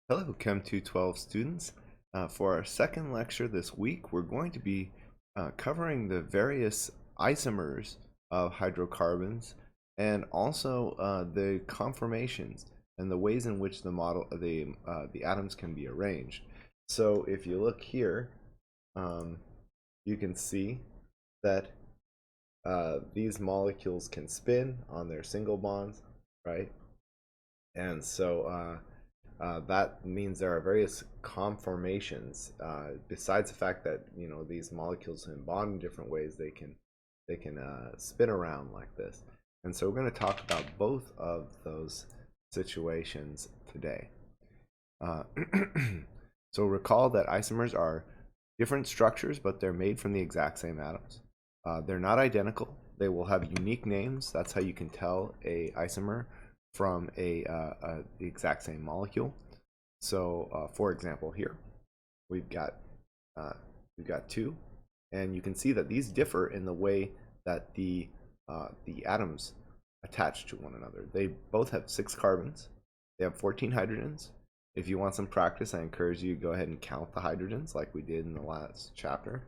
Hello, Chem 212 students. For our second lecture this week, we're going to be covering the various isomers of hydrocarbons and also the conformations and the ways in which the atoms can be arranged. So if you look here, you can see that these molecules can spin on their single bonds, right? And so that means there are various conformations. Besides the fact that these molecules can bond in different ways, they can spin around like this. And so we're going to talk about both of those situations today. So recall that isomers are different structures, but they're made from the exact same atoms. They're not identical. They will have unique names. That's how you can tell a isomer from the exact same molecule. So, for example, here we've got two, and you can see that these differ in the way that the atoms attach to one another. They both have 6 carbons. They have 14 hydrogens. If you want some practice, I encourage you to go ahead and count the hydrogens like we did in the last chapter.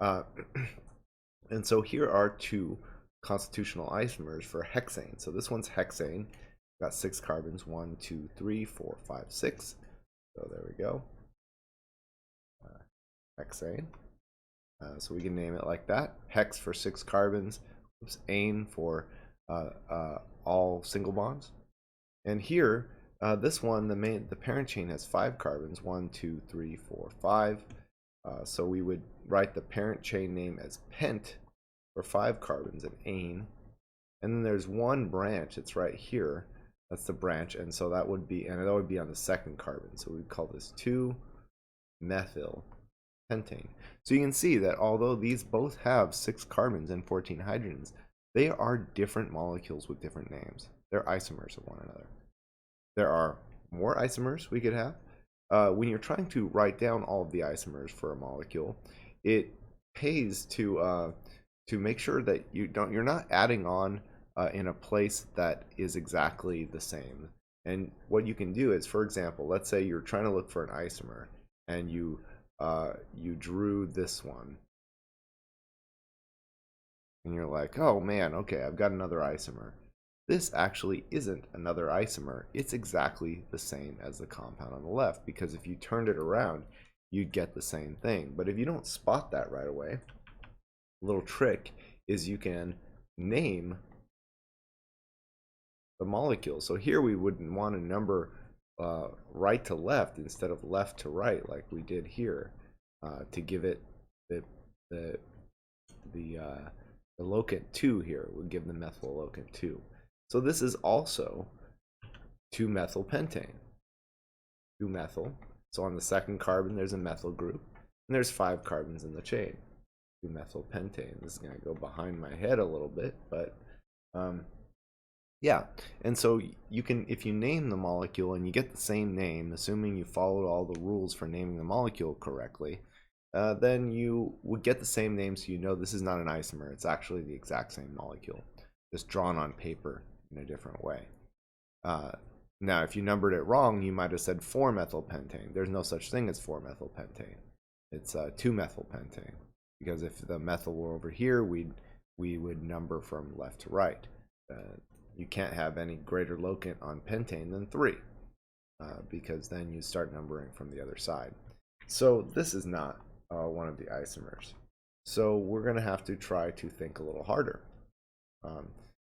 And so here are two constitutional isomers for hexane. So this one's hexane. Got 6 carbons, 1, 2, 3, 4, 5, 6. So there we go. Hexane. So we can name it like that. Hex for 6 carbons. Oops, ane for all single bonds. And here, this one, the parent chain has 5 carbons, 1, 2, 3, 4, 5. So we would write the parent chain name as pent for 5 carbons and ane. And then there's one branch, it's right here. That's the branch, and so that would be on the second carbon. So we'd call this 2-methyl pentane. So you can see that although these both have 6 carbons and 14 hydrogens, they are different molecules with different names. They're isomers of one another. There are more isomers we could have. When you're trying to write down all of the isomers for a molecule, it pays to make sure that you're not adding on in a place that is exactly the same. And what you can do is, for example, let's say you're trying to look for an isomer and you drew this one. And you're like, oh man, okay, I've got another isomer. This actually isn't another isomer. It's exactly the same as the compound on the left, because if you turned it around, you'd get the same thing. But if you don't spot that right away, a little trick is you can name the molecule. So here we wouldn't want to number right to left instead of left to right like we did here, to give it the locant 2 here would give the methyl locant 2. So this is also 2-methyl pentane. 2-methyl. So on the second carbon there's a methyl group, and there's 5 carbons in the chain. 2-methyl pentane. This is going to go behind my head a little bit, but yeah. And so you can, if you name the molecule and you get the same name, assuming you followed all the rules for naming the molecule correctly, then you would get the same name, so you know this is not an isomer. It's actually the exact same molecule, just drawn on paper in a different way. Now, if you numbered it wrong, you might have said 4-methyl pentane. There's no such thing as 4-methyl pentane. It's 2-methyl pentane, because if the methyl were over here, we would number from left to right. You can't have any greater locant on pentane than 3, because then you start numbering from the other side. So this is not one of the isomers. So we're going to have to try to think a little harder.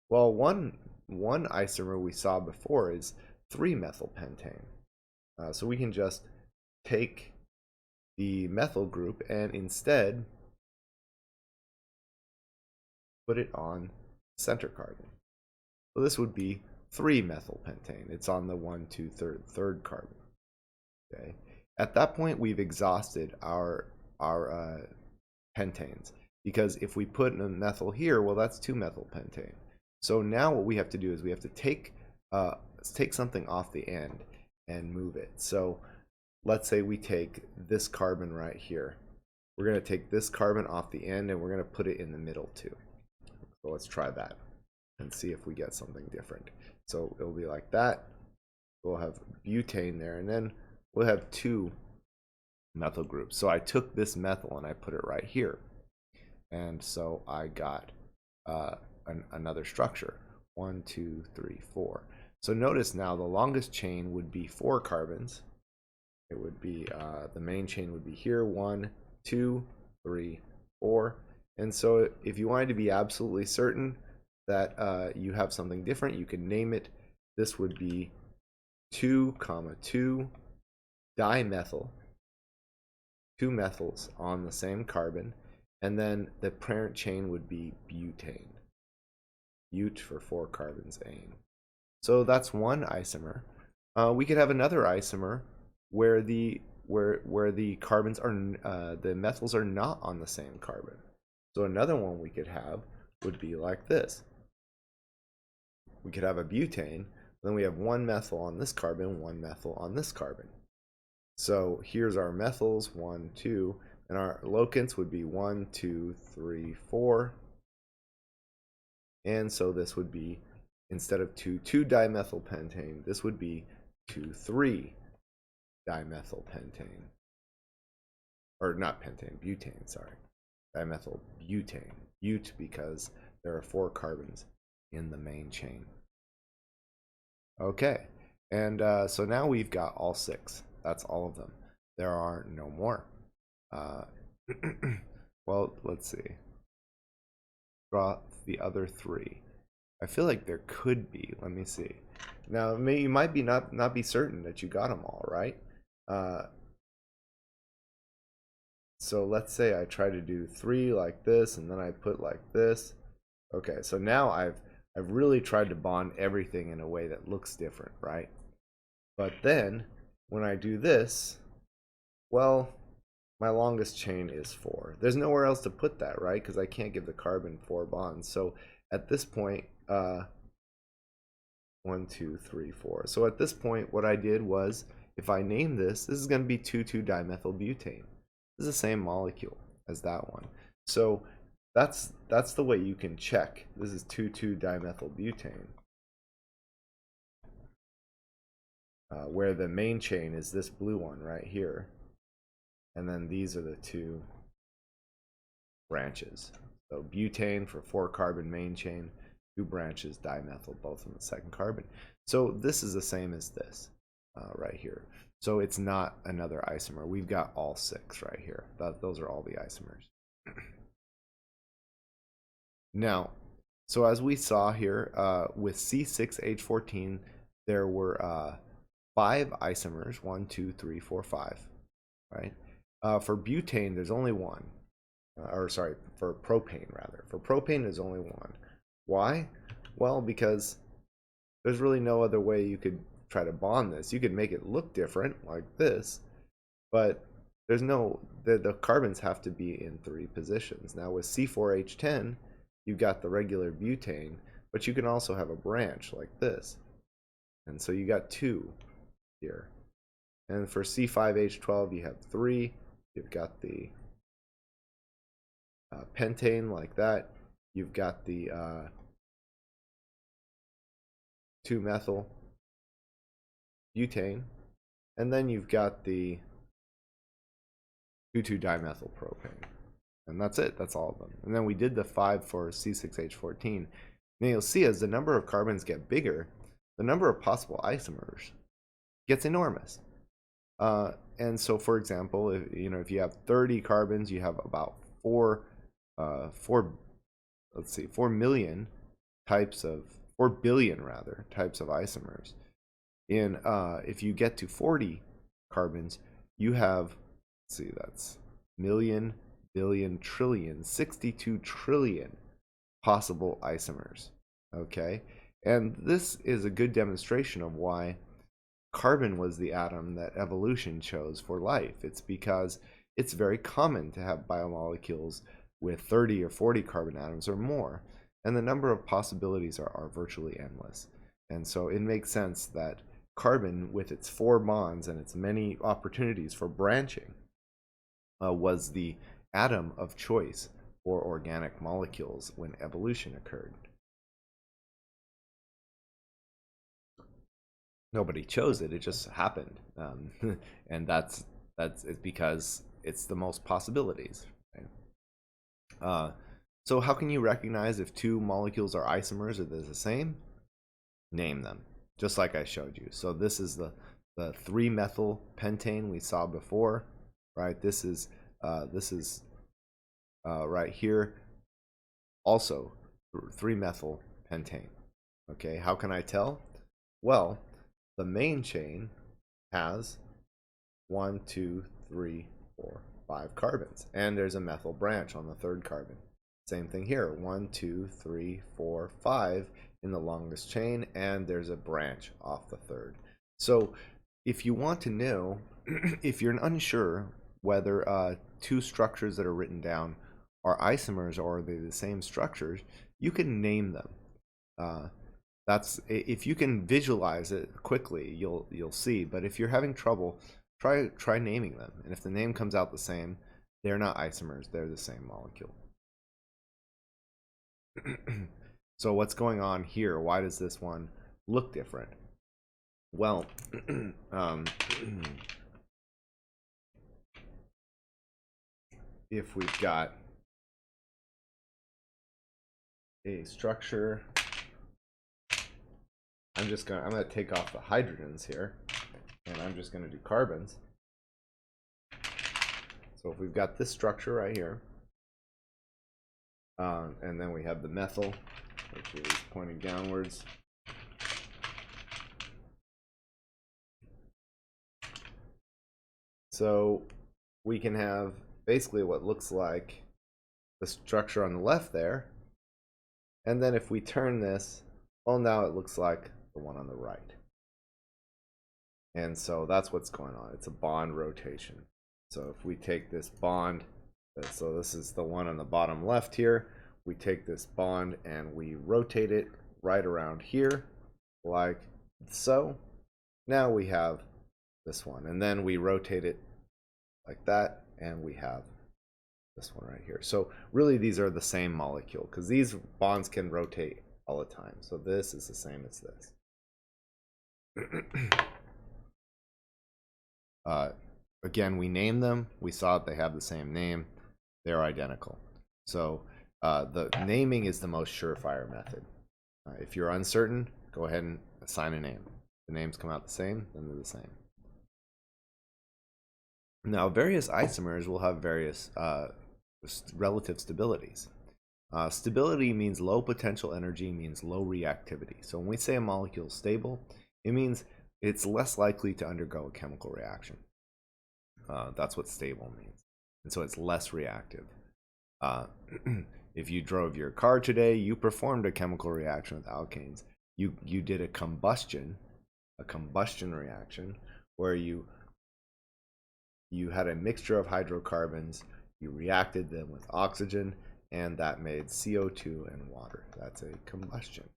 Well, one isomer we saw before is 3-methyl pentane. So we can just take the methyl group and instead put it on the center carbon. So this would be 3-methyl pentane. It's on the 1, 2, 3rd carbon. Okay. At that point, we've exhausted our pentanes, because if we put a methyl here, well, that's 2-methyl pentane. So now what we have to do is we have to take something off the end and move it. So let's say we take this carbon right here. We're going to take this carbon off the end and we're going to put it in the middle too. So let's try that and see if we get something different. So it'll be like that. We'll have butane there, and then we'll have 2 methyl groups. So I took this methyl and I put it right here. And so I got another structure. 1, 2, 3, 4. So notice now the longest chain would be 4 carbons. It would be, the main chain would be here, 1, 2, 3, 4. And so if you wanted to be absolutely certain that you have something different, you can name it. This would be 2, 2 dimethyl, 2 methyls on the same carbon, and then the parent chain would be butane. But for 4 carbons, ane. So that's one isomer. We could have another isomer where the carbons are the methyls are not on the same carbon. So another one we could have would be like this. We could have a butane, then we have 1 methyl on this carbon, 1 methyl on this carbon. So here's our methyls, 1, 2, and our locants would be 1, 2, 3, 4. And so this would be, instead of 2, 2-dimethyl pentane, this would be 2, 3-dimethyl pentane. Or not pentane, butane, sorry. Dimethyl butane. But because there are 4 carbons in the main chain. Okay, and so now we've got all 6. That's all of them. There are no more. Well, let's see. Draw the other 3. I feel like there could be. Let me see. Now, you might be not be certain that you got them all, right? So let's say I try to do 3 like this, and then I put like this. Okay, so now I've really tried to bond everything in a way that looks different, right? But then when I do this, well, my longest chain is 4. There's nowhere else to put that, right? Because I can't give the carbon 4 bonds. So at this point, 1, 2, 3, 4. So at this point, what I did was, if I name this is going to be 2,2-dimethylbutane. This is the same molecule as that one. So that's the way you can check. This is 2,2-dimethylbutane. Where the main chain is this blue one right here. And then these are the 2 branches. So butane for 4 carbon main chain, 2 branches dimethyl, both on the second carbon. So this is the same as this right here. So it's not another isomer. We've got all 6 right here. Those are all the isomers. Now, so as we saw here with C6H14, there were 5 isomers, 1, 2, 3, 4, 5, right? For butane, there's only 1. Or sorry, for propane rather. For propane, there's only 1. Why? Well, because there's really no other way you could try to bond this. You could make it look different like this, but there's no, the carbons have to be in 3 positions. Now with C4H10, you've got the regular butane, but you can also have a branch like this. And so you got 2 here. And for C5H12, you have 3. You've got the pentane like that. You've got the 2-methyl butane, and then you've got the 2,2-dimethyl propane, and that's it. That's all of them. And then we did the 5 for C6H14. Now you'll see as the number of carbons get bigger, the number of possible isomers gets enormous. And so, for example, if you have 30 carbons, you have about 4 million types of 4 billion rather types of isomers. If you get to 40 carbons, you have, let's see, that's million, billion, trillion, 62 trillion possible isomers. Okay, and this is a good demonstration of why carbon was the atom that evolution chose for life. It's because it's very common to have biomolecules with 30 or 40 carbon atoms or more, and the number of possibilities are virtually endless. And so it makes sense that carbon, with its 4 bonds and its many opportunities for branching, was the atom of choice for organic molecules when evolution occurred. Nobody chose it; it just happened, and that's it's because it's the most possibilities. Right? So how can you recognize if two molecules are isomers or they're the same? Name them, just like I showed you. So this is the 3-methyl pentane we saw before, right? This is right here, also 3-methyl pentane. Okay, how can I tell? Well, the main chain has 1, 2, 3, 4, 5 carbons, and there's a methyl branch on the 3rd carbon. Same thing here, 1, 2, 3, 4, 5 in the longest chain, and there's a branch off the 3rd. So if you want to know, if you're unsure whether two structures that are written down are isomers or are they the same structures, you can name them. That's if you can visualize it quickly, you'll see. But if you're having trouble, try naming them, and if the name comes out the same, they're not isomers, they're the same molecule. So what's going on here? Why does this one look different? Well, if we've got a structure, I'm gonna take off the hydrogens here, and I'm just gonna do carbons. So if we've got this structure right here, and then we have the methyl, which is pointing downwards. So we can have basically what looks like the structure on the left there, and then if we turn this, well, now it looks like the one on the right. And so that's what's going on. It's a bond rotation. So if we take this bond, so this is the one on the bottom left here, we take this bond and we rotate it right around here, like so. Now we have this one, and then we rotate it like that, and we have this one right here. So really these are the same molecule, because these bonds can rotate all the time. So this is the same as this. Again, we name them. We saw that they have the same name. They're identical. So the naming is the most surefire method. If you're uncertain, go ahead and assign a name. If the names come out the same, then they're the same. Now, various isomers will have various relative stabilities. Stability means low potential energy, means low reactivity. So when we say a molecule is stable, it means it's less likely to undergo a chemical reaction. That's what stable means. And so it's less reactive. If you drove your car today, you performed a chemical reaction with alkanes. You did a combustion reaction where you had a mixture of hydrocarbons, you reacted them with oxygen, and that made CO2 and water. That's a combustion.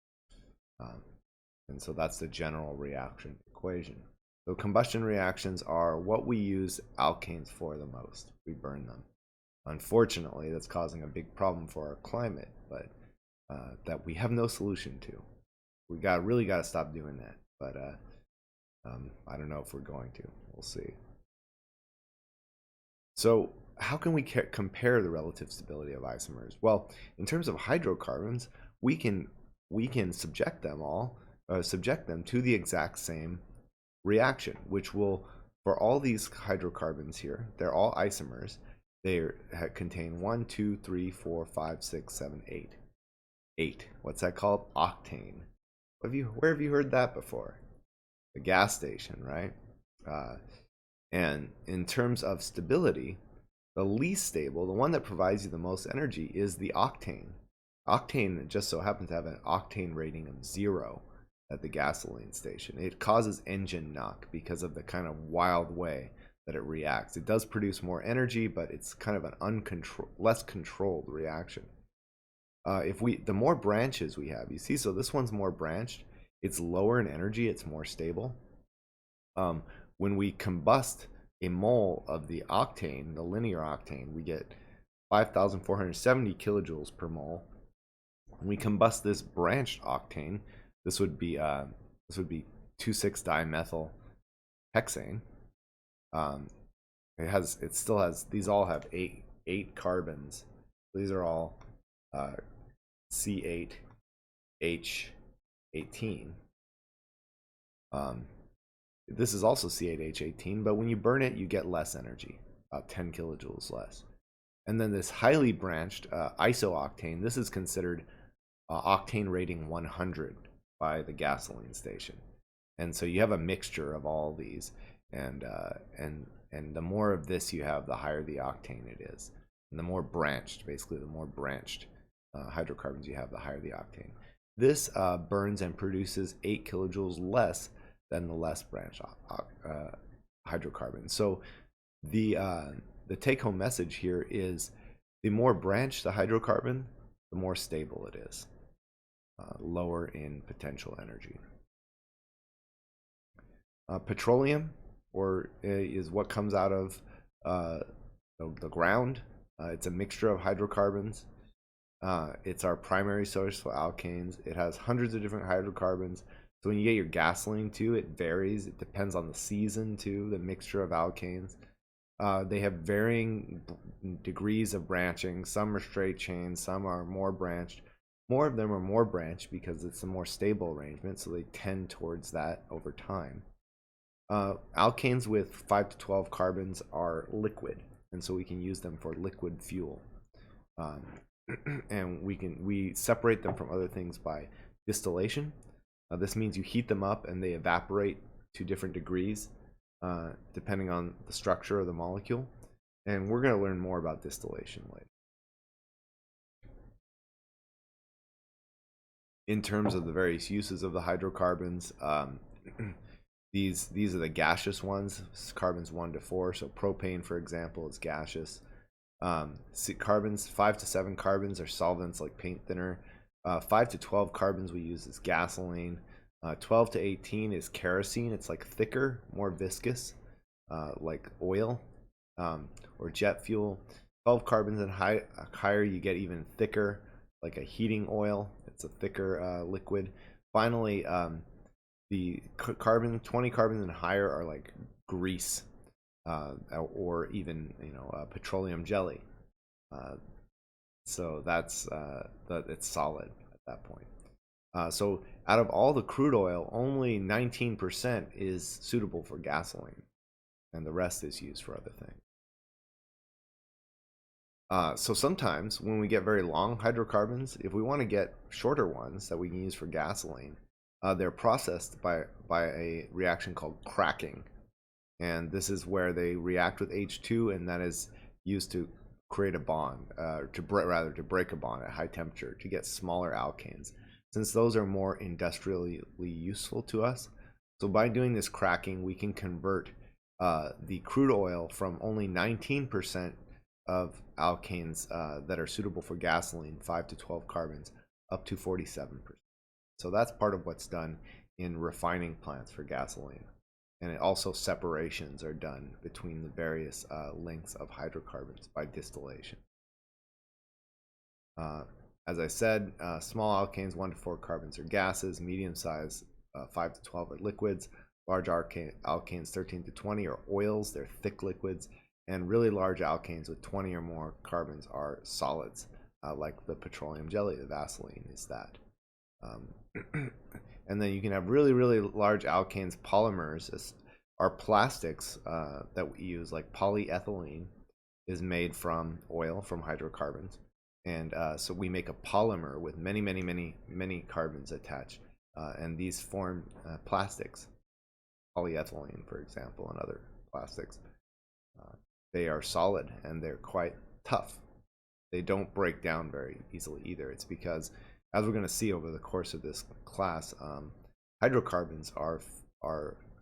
And so that's the general reaction equation. So combustion reactions are what we use alkanes for the most. We burn them. Unfortunately, that's causing a big problem for our climate, but that we have no solution to. We really got to stop doing that. But I don't know if we're going to. We'll see. So how can we compare the relative stability of isomers? Well, in terms of hydrocarbons, we can subject them to the exact same reaction, which will, for all these hydrocarbons here, they're all isomers. They contain 1, 2, 3, 4, 5, 6, 7, 8. 8. What's that called? Octane. Where have you heard that before? The gas station, right? And in terms of stability, the least stable, the one that provides you the most energy, is the octane. Octane just so happens to have an octane rating of 0 at the gasoline station. It causes engine knock because of the kind of wild way that it reacts. It does produce more energy, but it's kind of an less controlled reaction. The more branches we have, you see, so this one's more branched. It's lower in energy. It's more stable. When we combust a mole of the octane, the linear octane, we get 5,470 kilojoules per mole. When we combust this branched octane, this would be 2,6-dimethyl hexane. It still has, these all have eight carbons. These are all C8H18. This is also C8H18, but when you burn it, you get less energy, about 10 kilojoules less. And then this highly branched isooctane, this is considered octane rating 100 by the gasoline station. And so you have a mixture of all these, and the more of this you have, the higher the octane it is. And the more branched, basically the more branched hydrocarbons you have, the higher the octane. This burns and produces 8 kilojoules less than the less branched hydrocarbon. So the take-home message here is the more branched the hydrocarbon, the more stable it is, lower in potential energy. Petroleum, is what comes out of the ground. It's a mixture of hydrocarbons. It's our primary source for alkanes. It has hundreds of different hydrocarbons. So when you get your gasoline too, it varies. It depends on the season too, the mixture of alkanes. They have varying degrees of branching. Some are straight chains, some are more branched. More of them are more branched because it's a more stable arrangement, so they tend towards that over time. Alkanes with 5 to 12 carbons are liquid, and so we can use them for liquid fuel. And we separate them from other things by distillation. This means you heat them up and they evaporate to different degrees depending on the structure of the molecule. And we're going to learn more about distillation later. In terms of the various uses of the hydrocarbons, these are the gaseous ones, carbons 1 to 4. So propane, for example, is gaseous. Carbons 5 to 7 carbons are solvents like paint thinner. 5 to 12 carbons we use as gasoline. 12 to 18 is kerosene. It's like thicker, more viscous, like oil or jet fuel. 12 carbons and higher, you get even thicker, like a heating oil. It's a thicker liquid. Finally, the 20 carbons and higher are like grease, or even petroleum jelly. So that's it's solid at that point. So out of all the crude oil, only 19% is suitable for gasoline, and the rest is used for other things. So sometimes when we get very long hydrocarbons, if we want to get shorter ones that we can use for gasoline, they're processed by a reaction called cracking. And this is where they react with H2, and that is used to create a bond, to break a bond at high temperature to get smaller alkanes, since those are more industrially useful to us. So by doing this cracking, we can convert the crude oil from only 19% of alkanes that are suitable for gasoline, 5 to 12 carbons, up to 47%. So that's part of what's done in refining plants for gasoline. And also separations are done between the various lengths of hydrocarbons by distillation. As I said, small alkanes 1 to 4 carbons are gases, medium size 5 to 12 are liquids, large alkanes 13 to 20 are oils, they're thick liquids, and really large alkanes with 20 or more carbons are solids, like the petroleum jelly, the Vaseline is that. And then you can have really, really large alkanes. Polymers are plastics that we use, like polyethylene is made from oil, from hydrocarbons. And so we make a polymer with many carbons attached. And these form plastics, polyethylene, for example, and other plastics. They are solid and they're quite tough. They don't break down very easily either. It's because, as we're going to see over the course of this class, hydrocarbons are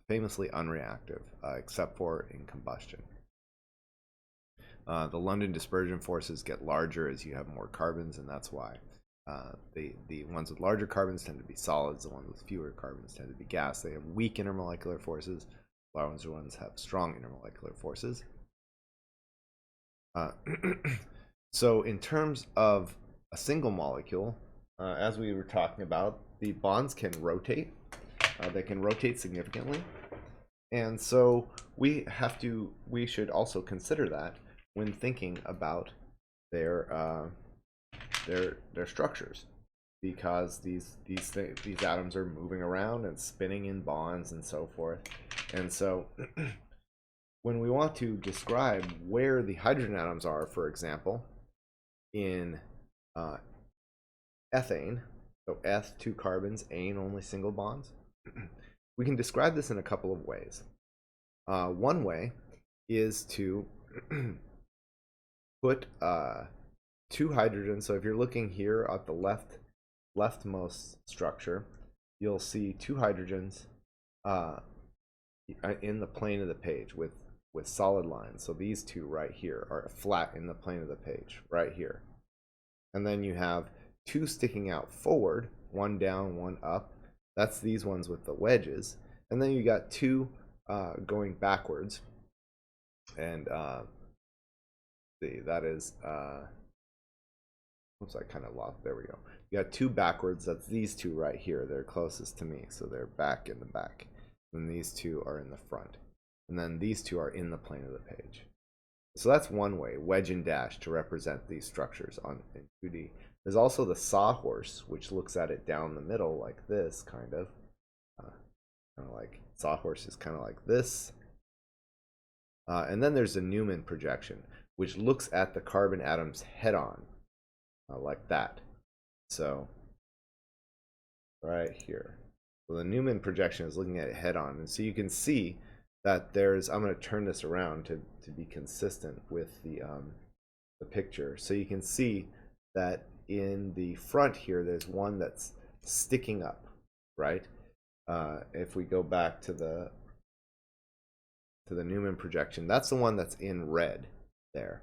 famously unreactive, except for in combustion. The London dispersion forces get larger as you have more carbons, and that's why the ones with larger carbons tend to be solids. The ones with fewer carbons tend to be gas. They have weak intermolecular forces. Large ones have strong intermolecular forces. So in terms of a single molecule, as we were talking about, the bonds can rotate. They can rotate significantly. And so we should also consider that when thinking about their structures, because these atoms are moving around and spinning in bonds and so forth. And so when we want to describe where the hydrogen atoms are, for example, in ethane, so eth, 2 carbons, ane, only single bonds, we can describe this in a couple of ways. One way is to put 2 hydrogens. So if you're looking here at the leftmost structure, you'll see 2 hydrogens in the plane of the page with solid lines. So these 2 right here are flat in the plane of the page right here. And then you have 2 sticking out forward, 1 down, 1 up. That's these ones with the wedges. And then you got 2 going backwards. And that is oops, I kind of lost. There we go. You got 2 backwards. That's these 2 right here. They're closest to me, so they're back in the back. And these 2 are in the front. And then these 2 are in the plane of the page. So that's one way, wedge and dash, to represent these structures in 2D. There's also the sawhorse, which looks at it down the middle like this, kind of like sawhorse is kind of like this. And then there's the Newman projection, which looks at the carbon atoms head-on, like that. So right here. So the Newman projection is looking at it head-on, and so you can see that there's, I'm going to turn this around to be consistent with the picture. So you can see that in the front here, there's one that's sticking up, right? If we go back to the Newman projection, that's the one that's in red there.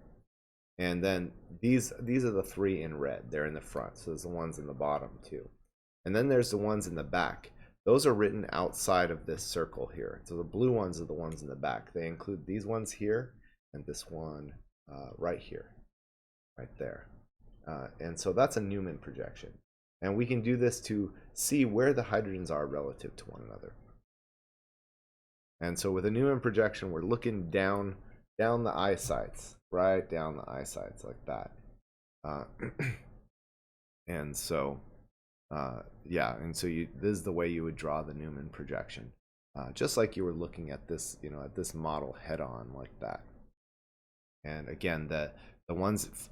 And then these are the 3 in red. They're in the front. So there's the ones in the bottom too. And then there's the ones in the back. Those are written outside of this circle here. So the blue ones are the ones in the back. They include these ones here and this one right here, right there. And so that's a Newman projection. And we can do this to see where the hydrogens are relative to one another. And so with a Newman projection, we're looking down the eye sights, right down the eye sights like that. And so yeah, and so this is the way you would draw the Newman projection, just like you were looking at this, at this model head-on like that. And again, the ones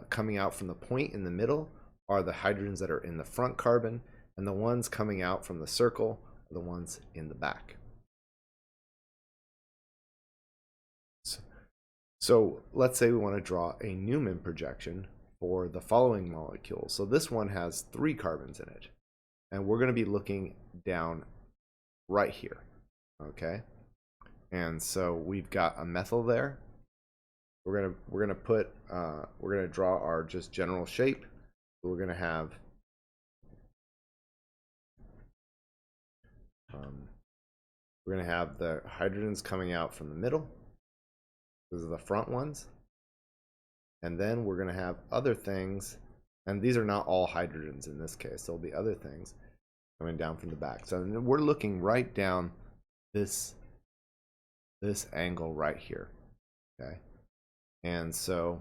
coming out from the point in the middle are the hydrogens that are in the front carbon, and the ones coming out from the circle are the ones in the back. So let's say we want to draw a Newman projection for the following molecule. So this one has 3 carbons in it, and we're going to be looking down right here, okay? And so we've got a methyl there. We're gonna draw our just general shape. We're gonna have the hydrogens coming out from the middle. Those are the front ones. And then we're going to have other things, and these are not all hydrogens in this case. There'll be other things coming down from the back. So we're looking right down this angle right here, okay? And so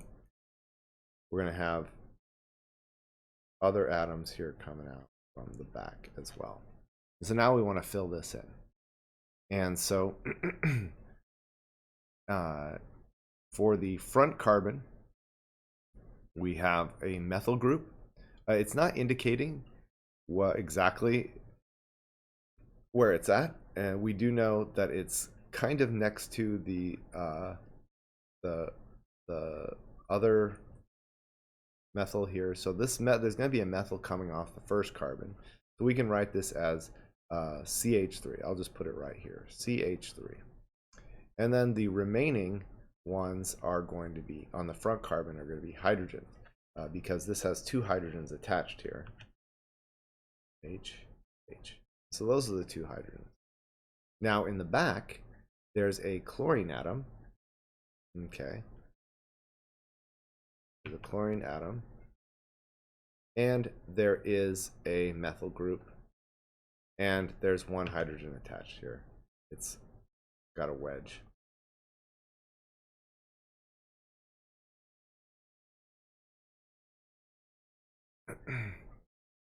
we're going to have other atoms here coming out from the back as well. So now we want to fill this in. And so for the front carbon, we have a methyl group. It's not indicating exactly where it's at, and we do know that it's kind of next to the other methyl here. So there's going to be a methyl coming off the first carbon. So we can write this as CH3. I'll just put it right here, CH3. And then the remaining ones are going to be on the front carbon are going to be hydrogen, because this has 2 hydrogens attached here. H. So those are the 2 hydrogens. Now in the back, there's a chlorine atom. Okay. There's a chlorine atom. And there is a methyl group and there's one hydrogen attached here. It's got a wedge.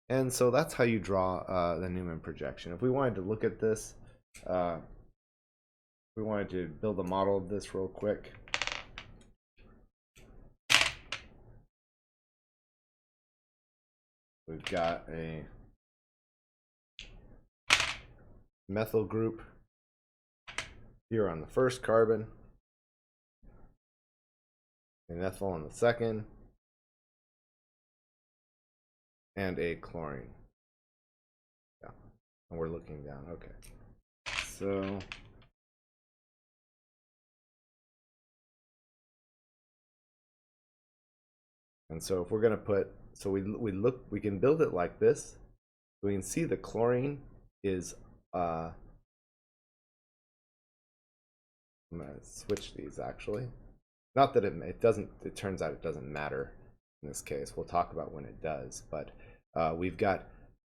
And so that's how you draw the Newman projection. If we wanted to look at this, we wanted to build a model of this real quick. We've got a methyl group here on the first carbon, an ethyl on the second, and a chlorine. Yeah, and we're looking down. Okay, so and so if we're going to put, so we can build it like this. We can see the chlorine is I'm going to switch these actually. Not that it doesn't, it turns out it doesn't matter in this case. We'll talk about when it does, but we've got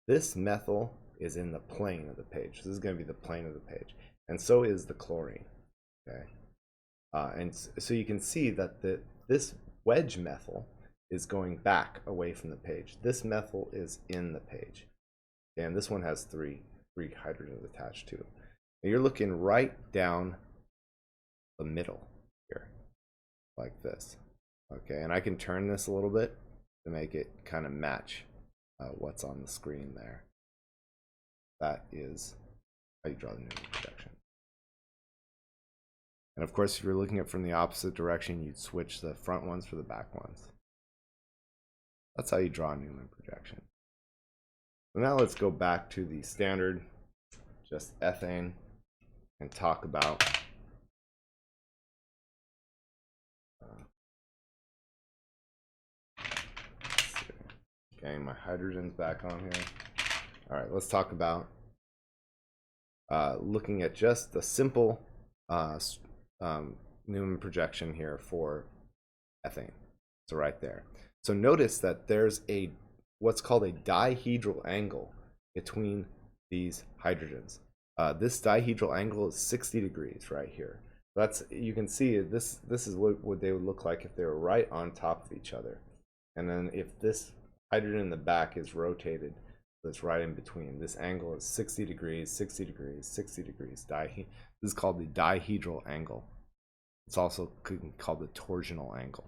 this methyl is in the plane of the page. This is going to be the plane of the page, and so is the chlorine. Okay, and so you can see that this wedge methyl is going back away from the page. This methyl is in the page, and this one has three hydrogens attached to it. Now you're looking right down the middle here, like this. Okay, and I can turn this a little bit to make it kind of match what's on the screen there. That is how you draw the Newman projection. And of course, if you're looking at it from the opposite direction, you'd switch the front ones for the back ones. That's how you draw a Newman projection. So now let's go back to the standard, just ethane, and talk about getting my hydrogens back on here. All right, let's talk about looking at just the simple Newman projection here for ethane. So right there. So notice that there's a what's called a dihedral angle between these hydrogens. This dihedral angle is 60 degrees right here. That's, you can see this is what they would look like if they were right on top of each other. And then if this hydrogen in the back is rotated, that's right in between. This angle is 60 degrees, 60 degrees, 60 degrees. This is called the dihedral angle. It's also called the torsional angle.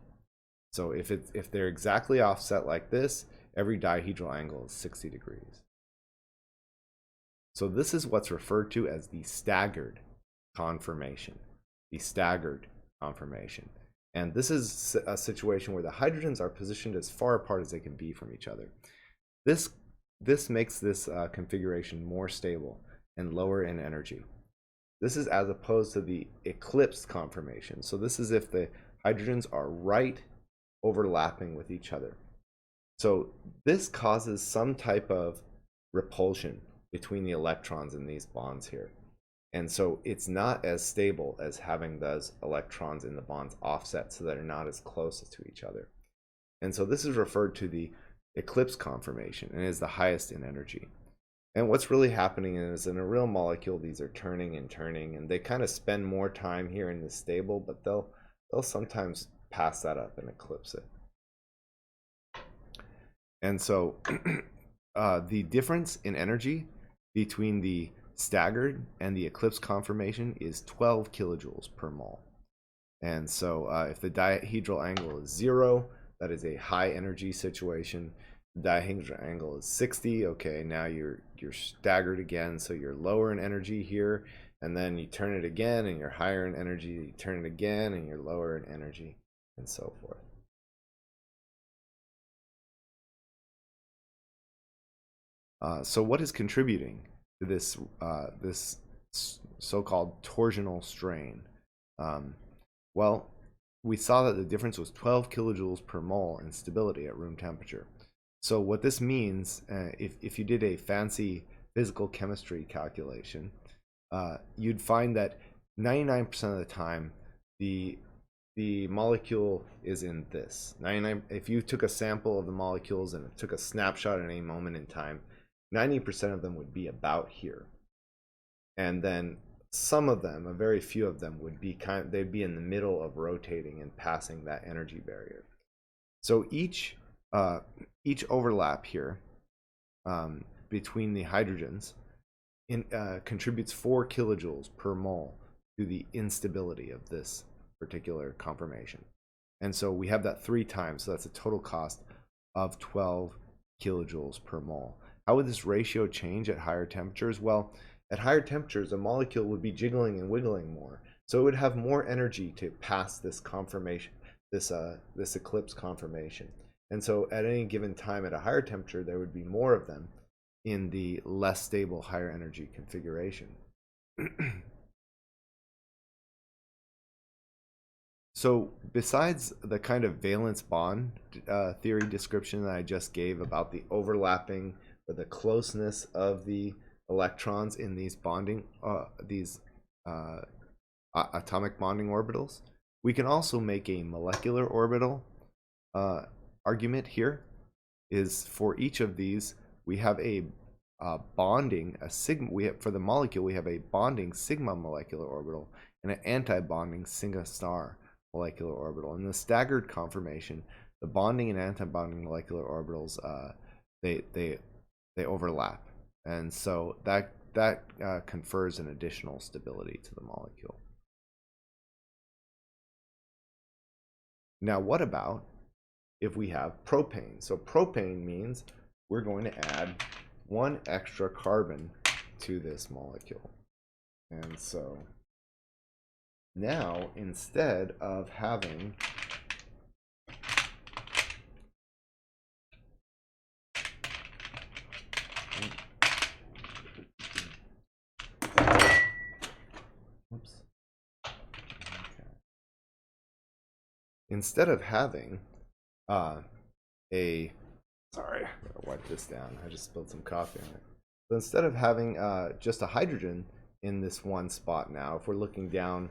So if they're exactly offset like this, every dihedral angle is 60 degrees. So this is what's referred to as the staggered conformation. The staggered conformation. And this is a situation where the hydrogens are positioned as far apart as they can be from each other. This makes this configuration more stable and lower in energy. This is as opposed to the eclipsed conformation. So this is if the hydrogens are right overlapping with each other. So this causes some type of repulsion between the electrons in these bonds here. And so it's not as stable as having those electrons in the bonds offset so that they're not as close to each other. And so this is referred to the eclipse conformation and is the highest in energy. And what's really happening is in a real molecule, these are turning and turning, and they kind of spend more time here in the stable, but they'll sometimes pass that up and eclipse it. And so the difference in energy between the staggered and the eclipse conformation is 12 kilojoules per mole. And so if the dihedral angle is 0, that is a high energy situation. The dihedral angle is 60. Okay, now you're staggered again, so you're lower in energy here, and then you turn it again and you're higher in energy. You turn it again and you're lower in energy, and so forth. So what is contributing to this this so-called torsional strain? Well, we saw that the difference was 12 kilojoules per mole in stability at room temperature. So what this means, if you did a fancy physical chemistry calculation, you'd find that 99% of the time the molecule is in this. If you took a sample of the molecules and took a snapshot at any moment in time, 90% of them would be about here. And then some of them, a very few of them, would be they'd be in the middle of rotating and passing that energy barrier. So each overlap here between the hydrogens contributes 4 kilojoules per mole to the instability of this particular conformation. And so we have that 3 times, so that's a total cost of 12 kilojoules per mole. How would this ratio change at higher temperatures? Well, at higher temperatures, a molecule would be jiggling and wiggling more, so it would have more energy to pass this conformation, this eclipse conformation. And so at any given time at a higher temperature, there would be more of them in the less stable, higher energy configuration. So besides the kind of valence bond theory description that I just gave about the overlapping or the closeness of the electrons in these atomic bonding orbitals, we can also make a molecular orbital argument here. Is for each of these we have a bonding, for the molecule we have a bonding sigma molecular orbital and an anti-bonding sigma star molecular orbital. In the staggered conformation, the bonding and anti-bonding molecular orbitals they overlap, and so that confers an additional stability to the molecule. Now, what about if we have propane? So propane means we're going to add 1 extra carbon to this molecule. And so now, instead of having sorry, I gotta wipe this down. I just spilled some coffee on it. So instead of having just a hydrogen in this one spot now, if we're looking down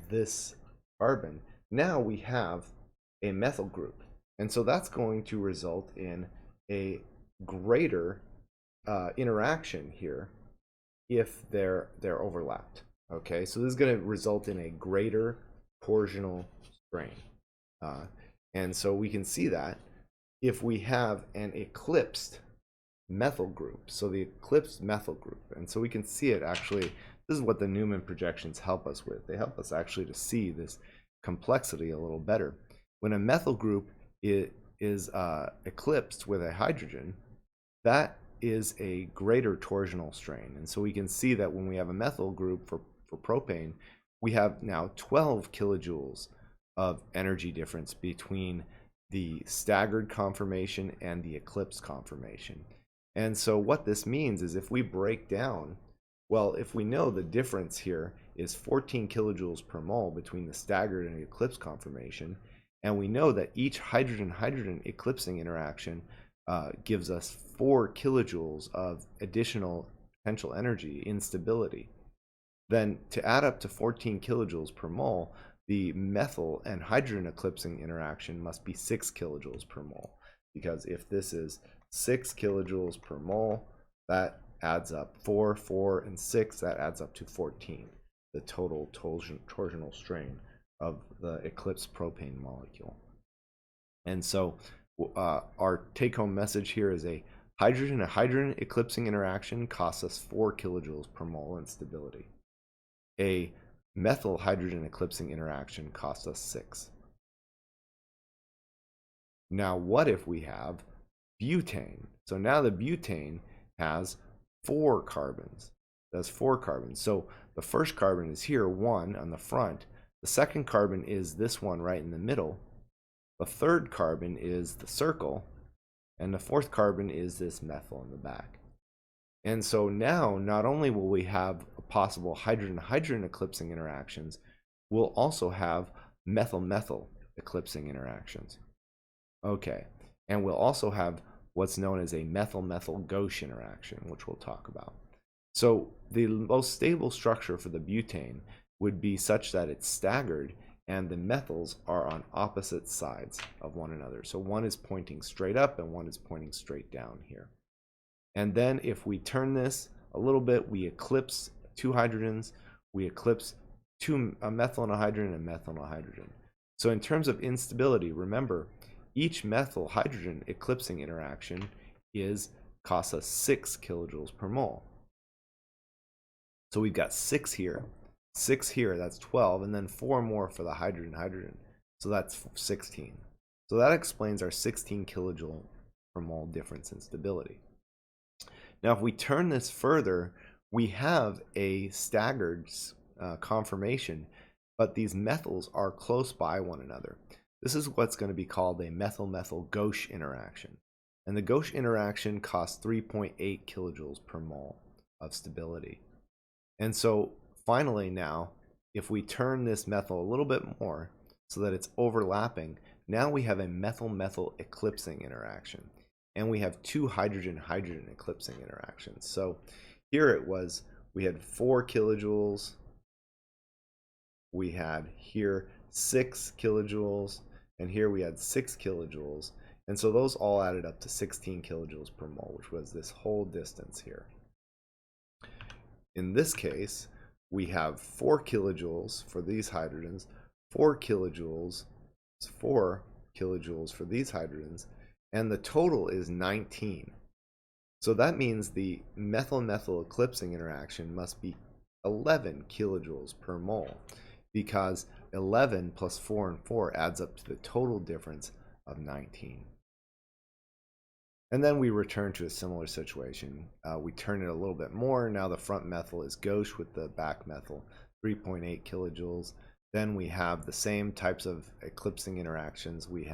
this carbon, now we have a methyl group. And so that's going to result in a greater interaction here if they're overlapped. Okay, so this is going to result in a greater torsional strain. And so we can see that if we have an eclipsed methyl group, so the eclipsed methyl group, and so we can see it actually, this is what the Newman projections help us with. They help us actually to see this complexity a little better. When a methyl group is eclipsed with a hydrogen, that is a greater torsional strain. And so we can see that when we have a methyl group for propane, we have now 12 kilojoules of energy difference between the staggered conformation and the eclipse conformation. And so what this means is if we break down, well, if we know the difference here is 14 kilojoules per mole between the staggered and eclipse conformation, and we know that each hydrogen-hydrogen eclipsing interaction gives us 4 kilojoules of additional potential energy instability, then to add up to 14 kilojoules per mole, the methyl and hydrogen eclipsing interaction must be 6 kilojoules per mole, because if this is 6 kilojoules per mole, that adds up 4, and 6, that adds up to 14, the total torsional strain of the eclipsed propane molecule. And so our take-home message here is a hydrogen eclipsing interaction costs us 4 kilojoules per mole in stability. A methyl hydrogen eclipsing interaction costs us 6. Now what if we have butane? So now the butane has 4 carbons. That's 4 carbons. So the first carbon is here, 1 on the front. The second carbon is this one right in the middle. The third carbon is the circle. And the fourth carbon is this methyl in the back. And so now, not only will we have possible hydrogen-hydrogen eclipsing interactions, we'll also have methyl-methyl eclipsing interactions. Okay, and we'll also have what's known as a methyl-methyl gauche interaction, which we'll talk about. So the most stable structure for the butane would be such that it's staggered and the methyls are on opposite sides of one another. So one is pointing straight up and one is pointing straight down here. And then if we turn this a little bit, we eclipse two hydrogens, we eclipse a methyl and a hydrogen, and methyl and a hydrogen. So in terms of instability, remember, each methyl hydrogen eclipsing interaction costs us 6 kilojoules per mole. So we've got 6 here, 6 here, that's 12, and then 4 more for the hydrogen. So that's 16. So that explains our 16 kilojoule per mole difference in stability. Now if we turn this further, we have a staggered conformation, but these methyls are close by one another. This is what's going to be called a methyl-methyl gauche interaction. And the gauche interaction costs 3.8 kilojoules per mole of stability. And so finally now, if we turn this methyl a little bit more so that it's overlapping, now we have a methyl-methyl eclipsing interaction. And we have 2 hydrogen-hydrogen eclipsing interactions. So here we had 4 kilojoules, we had here 6 kilojoules, and here we had 6 kilojoules. And so those all added up to 16 kilojoules per mole, which was this whole distance here. In this case, we have 4 kilojoules for these hydrogens, 4 kilojoules for these hydrogens, and the total is 19. So that means the methyl-methyl eclipsing interaction must be 11 kilojoules per mole, because 11 plus 4 and 4 adds up to the total difference of 19. And then we return to a similar situation. We turn it a little bit more. Now the front methyl is gauche with the back methyl, 3.8 kilojoules. Then we have the same types of eclipsing interactions. We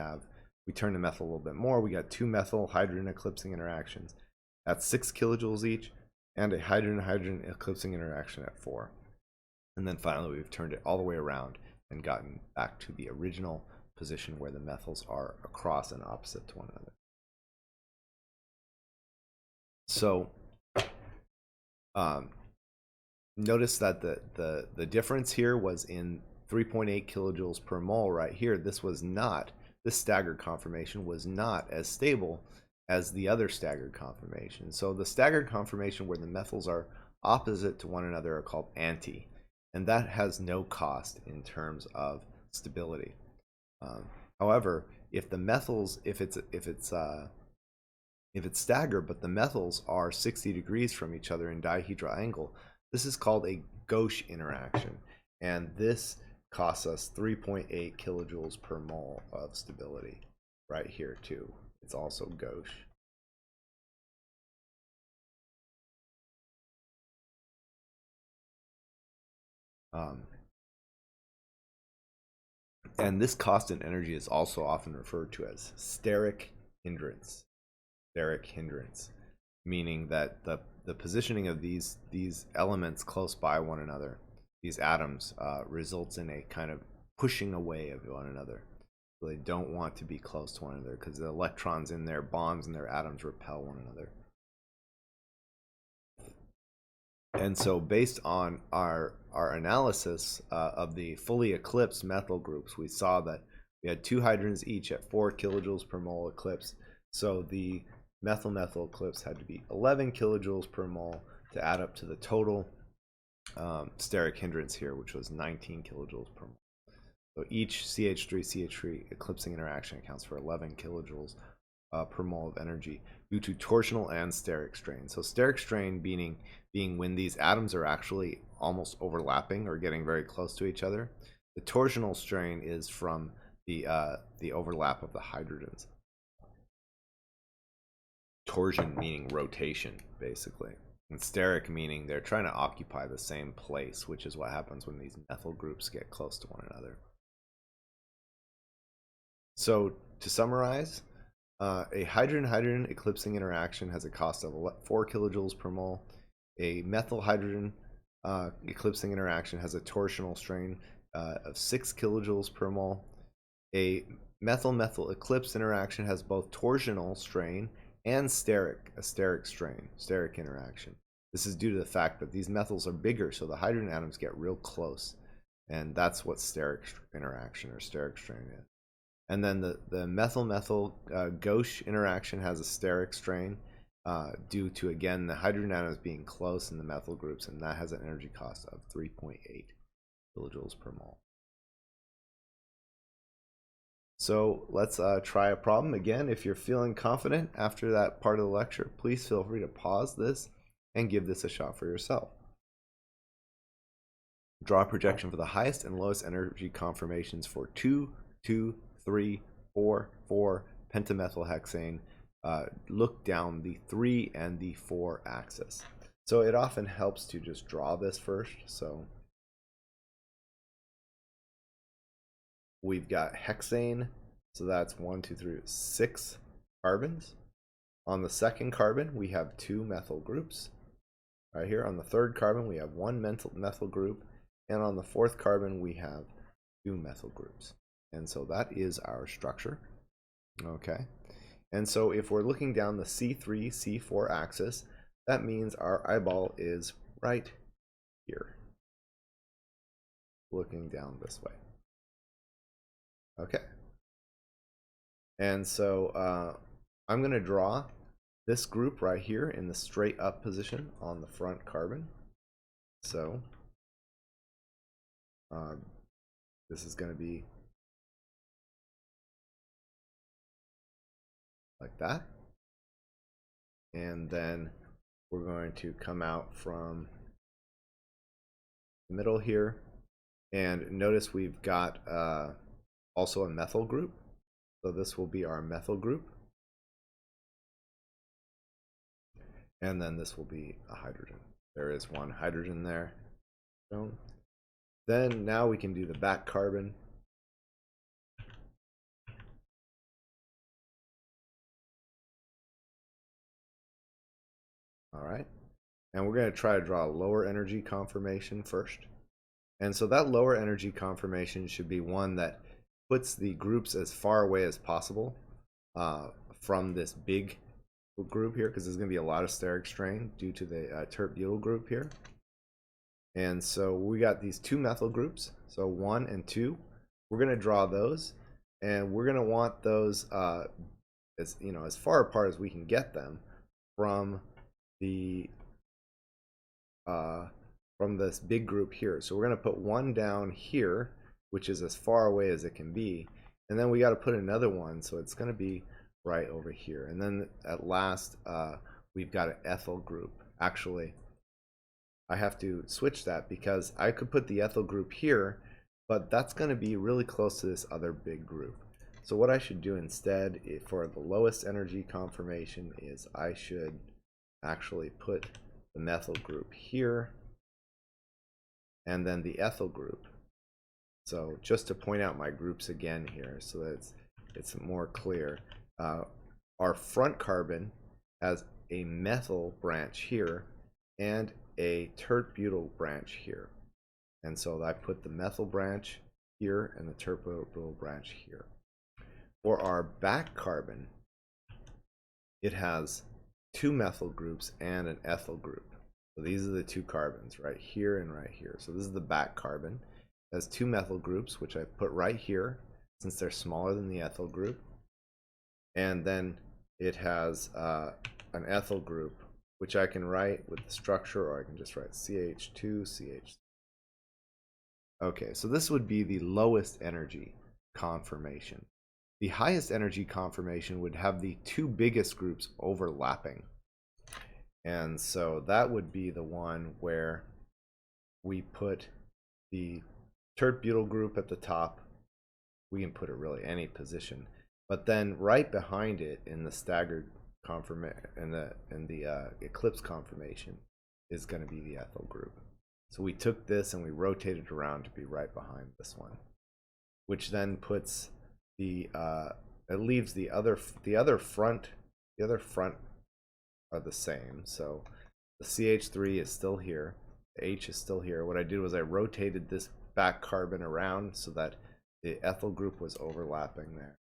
turn the methyl a little bit more. We got 2 methyl hydrogen eclipsing interactions at 6 kilojoules each, and a hydrogen-hydrogen eclipsing interaction at 4. And then finally we've turned it all the way around and gotten back to the original position where the methyls are across and opposite to one another. So notice that the difference here was in 3.8 kilojoules per mole right here. This staggered conformation was not as stable as the other staggered conformation. So the staggered conformation where the methyls are opposite to one another are called anti, and that has no cost in terms of stability. However, if the methyls, if it's staggered but the methyls are 60 degrees from each other in dihedral angle, this is called a gauche interaction, and this costs us 3.8 kilojoules per mole of stability right here too. It's also gauche. And this cost in energy is also often referred to as steric hindrance. Steric hindrance, meaning that the positioning of these elements close by one another, these atoms, results in a kind of pushing away of one another. So they don't want to be close to one another because the electrons in their bonds and their atoms repel one another. And so based on our analysis of the fully eclipsed methyl groups, we saw that we had 2 hydrogens each at 4 kilojoules per mole eclipse. So the methyl-methyl eclipse had to be 11 kilojoules per mole to add up to the total steric hindrance here, which was 19 kilojoules per mole. So each CH3-CH3 eclipsing interaction accounts for 11 kilojoules per mole of energy due to torsional and steric strain. So steric strain being when these atoms are actually almost overlapping or getting very close to each other. The torsional strain is from the overlap of the hydrogens. Torsion meaning rotation, basically. And steric meaning they're trying to occupy the same place, which is what happens when these methyl groups get close to one another. So to summarize, a hydrogen-hydrogen eclipsing interaction has a cost of 4 kilojoules per mole. A methyl-hydrogen eclipsing interaction has a torsional strain of 6 kilojoules per mole. A methyl-methyl eclipse interaction has both torsional strain and steric interaction. This is due to the fact that these methyls are bigger, so the hydrogen atoms get real close, and that's what steric interaction or steric strain is. And then the methyl-methyl gauche interaction has a steric strain, due to, again, the hydrogen atoms being close in the methyl groups, and that has an energy cost of 3.8 kilojoules per mole. So let's try a problem. Again, if you're feeling confident after that part of the lecture, please feel free to pause this and give this a shot for yourself. Draw a projection for the highest and lowest energy conformations for 2, 2, 3, 4, 4 pentamethylhexane. Look down the 3 and the 4 axis. So it often helps to just draw this first. So we've got hexane, so that's 1, 2, 3, 6 carbons. On the second carbon, we have 2 methyl groups. Right here on the third carbon, we have 1 methyl group. And on the fourth carbon, we have 2 methyl groups. And so that is our structure. Okay. And so if we're looking down the C3, C4 axis, that means our eyeball is right here, looking down this way. Okay. And so I'm going to draw this group right here in the straight up position on the front carbon. So this is going to be like that. And then we're going to come out from the middle here. And notice we've got also a methyl group. So this will be our methyl group. And then this will be a hydrogen. There is 1 hydrogen there. Then now we can do the back carbon. All right. And we're going to try to draw a lower energy conformation first. And so that lower energy conformation should be one that puts the groups as far away as possible from this big group here, because there's going to be a lot of steric strain due to the tert-butyl group here. And so we got these 2 methyl groups, so 1 and 2. We're going to draw those, and we're going to want those as far apart as we can get them from the from this big group here. So we're going to put 1 down here, which is as far away as it can be, and then we got to put another one, so it's going to be right over here. And then at last we've got an ethyl group. Actually, I have to switch that because I could put the ethyl group here, but that's going to be really close to this other big group. So what I should do instead for the lowest energy conformation is I should actually put the methyl group here and then the ethyl group. So just to point out my groups again here so that it's more clear, our front carbon has a methyl branch here and a tert-butyl branch here. And so I put the methyl branch here and the tert-butyl branch here. For our back carbon, it has 2 methyl groups and an ethyl group. So these are the 2 carbons right here and right here. So this is the back carbon. It has 2 methyl groups, which I put right here since they're smaller than the ethyl group. And then it has an ethyl group, which I can write with the structure, or I can just write CH2, CH. Okay, so this would be the lowest energy conformation. The highest energy conformation would have the 2 biggest groups overlapping. And so that would be the one where we put the tert-butyl group at the top. We can put it really any position. But then right behind it in the staggered in the eclipse conformation is going to be the ethyl group. So we took this and we rotated around to be right behind this one, which then puts the it leaves the other front are the same. So the CH3 is still here, the H is still here. What I did was I rotated this back carbon around so that the ethyl group was overlapping there,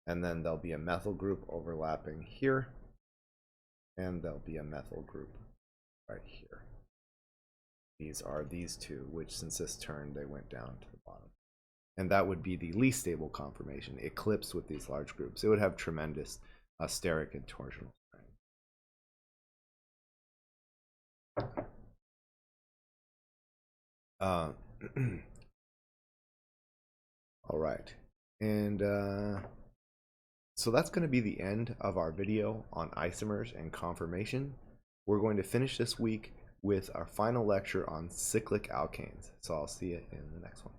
and then there'll be a methyl group overlapping here, and there'll be a methyl group right here. These are these 2, which since this turned, they went down to the bottom. And that would be the least stable conformation, eclipse with these large groups. It would have tremendous steric and torsional strain. Uh, all right. And so that's going to be the end of our video on isomers and conformation. We're going to finish this week with our final lecture on cyclic alkanes. So I'll see you in the next one.